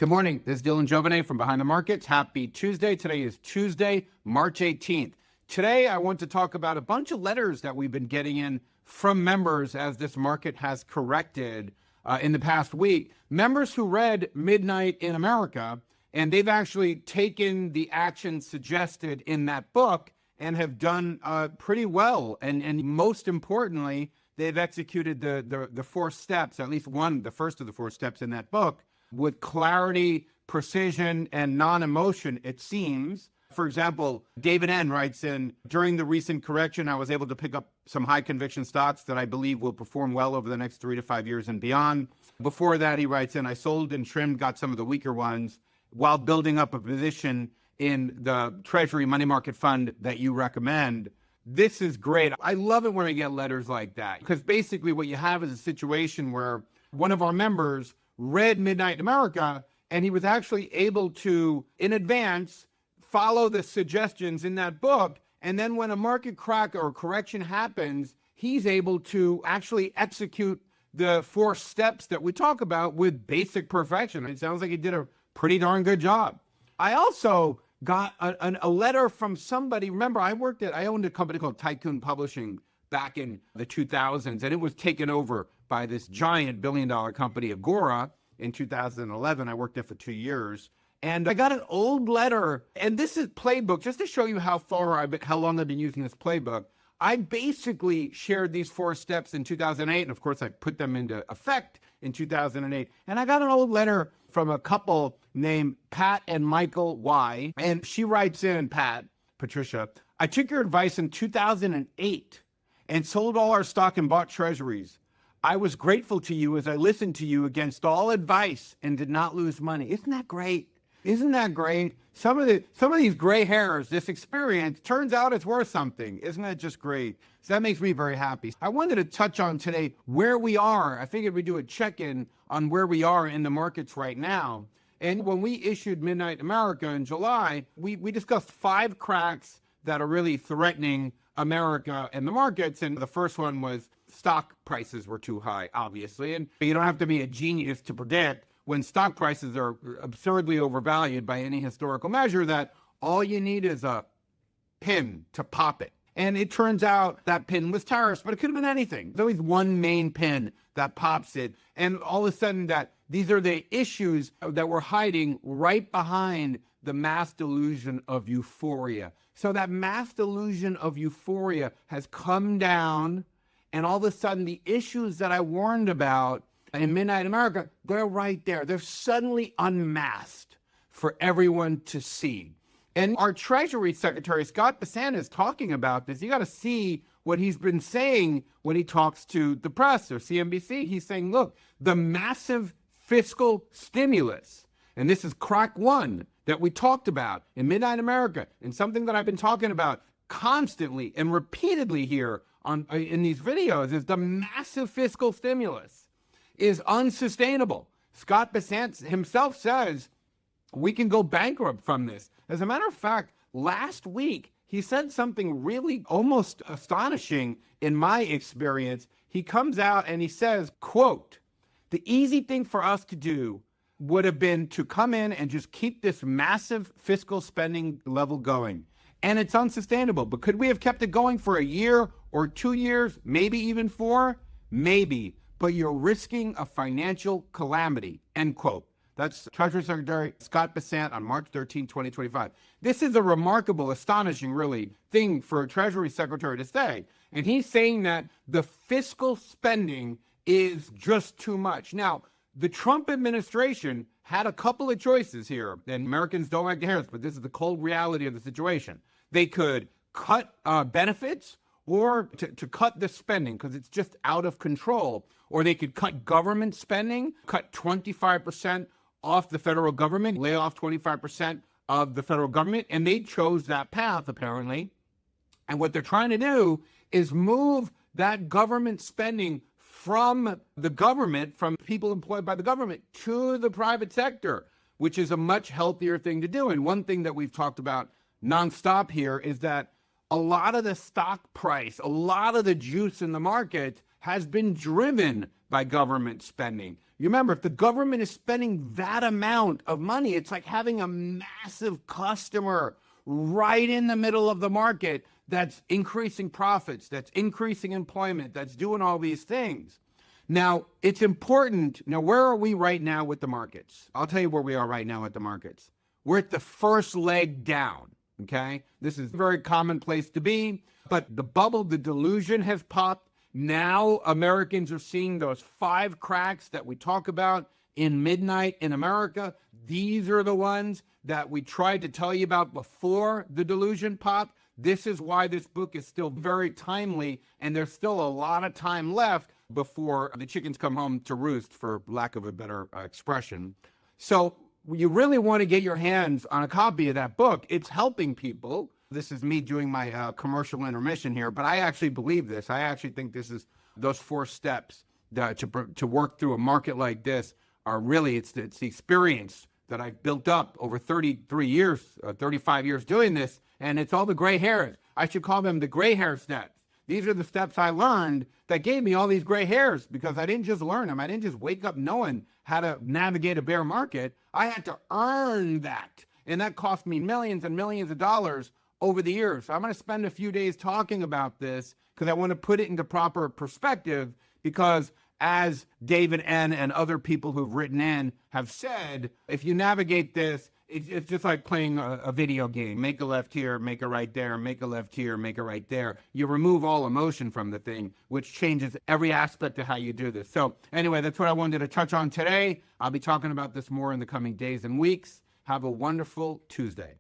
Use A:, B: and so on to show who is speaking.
A: Good morning. This is Dylan Jovine from Behind the Markets. Happy Tuesday. Today is Tuesday, March 18th. Today, I want to talk about a bunch of letters that we've been getting in from members as this market has corrected in the past week. Members who read Midnight in America, and they've actually taken the action suggested in that book and have done pretty well. And most importantly, they've executed the 4 steps, at least the first of the 4 steps in that book, with clarity, precision, and non-emotion, it seems. For example, David N. writes in, during the recent correction, I was able to pick up some high conviction stocks that I believe will perform well over the next 3 to 5 years and beyond. Before that, he writes in, I sold and trimmed, got some of the weaker ones while building up a position in the Treasury money market fund that you recommend. This is great. I love it when I get letters like that, because basically what you have is a situation where one of our members read Midnight in America, and he was actually able to, in advance, follow the suggestions in that book. And then when a market crack or correction happens, he's able to actually execute the 4 steps that we talk about with basic perfection. It sounds like he did a pretty darn good job. I also got a letter from somebody. Remember, I owned a company called Tycoon Publishing back in the 2000s, and it was taken over by this giant billion-dollar company, Agora, in 2011. I worked there for 2 years. And I got an old letter, and this is playbook, just to show you how long I've been using this playbook. I basically shared these 4 steps in 2008, and of course I put them into effect in 2008. And I got an old letter from a couple named Pat and Michael Y. And she writes in, Patricia, I took your advice in 2008 and sold all our stock and bought treasuries. I was grateful to you as I listened to you against all advice and did not lose money. Isn't that great? Isn't that great? Some of these gray hairs, this experience, turns out it's worth something. Isn't that just great? So that makes me very happy. I wanted to touch on today where we are. I figured we'd do a check-in on where we are in the markets right now. And when we issued Midnight America in July, we discussed 5 cracks that are really threatening America and the markets. And the first one was stock prices were too high, obviously. And you don't have to be a genius to predict when stock prices are absurdly overvalued by any historical measure that all you need is a pin to pop it. And it turns out that pin was tariffs, but it could have been anything. There's always one main pin that pops it. And all of a sudden these are the issues that we're hiding right behind the mass delusion of euphoria. So that mass delusion of euphoria has come down, and all of a sudden the issues that I warned about in Midnight America, they're right there. They're suddenly unmasked for everyone to see. And our Treasury Secretary Scott Bessent is talking about this. You got to see what he's been saying when he talks to the press or CNBC. He's saying, look, the massive fiscal stimulus, and this is crack 1 that we talked about in Midnight America, and something that I've been talking about constantly and repeatedly here in these videos, is the massive fiscal stimulus is unsustainable. Scott Bessent himself says we can go bankrupt from this. As a matter of fact, last week, he said something really almost astonishing in my experience. He comes out and he says, quote, the easy thing for us to do would have been to come in and just keep this massive fiscal spending level going. And it's unsustainable. But could we have kept it going for a year or 2 years, maybe even 4? Maybe. But you're risking a financial calamity, end quote. That's Treasury Secretary Scott Bessent on March 13, 2025. This is a remarkable, astonishing, really, thing for a Treasury Secretary to say. And he's saying that the fiscal spending is just too much. Now, the Trump administration had a couple of choices here, and Americans don't like to hear this, but this is the cold reality of the situation. They could cut benefits, or to cut the spending because it's just out of control, or they could cut government spending, cut 25% off the federal government, lay off 25% of the federal government, and they chose that path, apparently. And what they're trying to do is move that government spending from the government, from people employed by the government, to the private sector, which is a much healthier thing to do. And one thing that we've talked about nonstop here is that a lot of the stock price, a lot of the juice in the market has been driven by government spending. You remember, if the government is spending that amount of money, it's like having a massive customer right in the middle of the market that's increasing profits, that's increasing employment, that's doing all these things. Now, it's important. Now, where are we right now with the markets? I'll tell you where we are right now with the markets. We're at the first leg down, okay? This is a very common place to be, but the bubble, the delusion has popped. Now, Americans are seeing those 5 cracks that we talk about in midnight in America. These are the ones that we tried to tell you about before the delusion popped. This is why this book is still very timely, and there's still a lot of time left before the chickens come home to roost, for lack of a better expression. So you really want to get your hands on a copy of that book. It's helping people. This is me doing my commercial intermission here, but I actually believe this. I actually think this is those 4 steps that to work through a market like this are really, it's the experience that I've built up over 33 years, 35 years doing this, and it's all the gray hairs. I should call them the gray hair steps. These are the steps I learned that gave me all these gray hairs, because I didn't just learn them. I didn't just wake up knowing how to navigate a bear market. I had to earn that, and that cost me millions and millions of dollars over the years. So I'm going to spend a few days talking about this because I want to put it into proper perspective, because as David N. and other people who've written in have said, if you navigate this, it's just like playing a video game. Make a left here, make a right there, make a left here, make a right there. You remove all emotion from the thing, which changes every aspect of how you do this. So anyway, that's what I wanted to touch on today. I'll be talking about this more in the coming days and weeks. Have a wonderful Tuesday.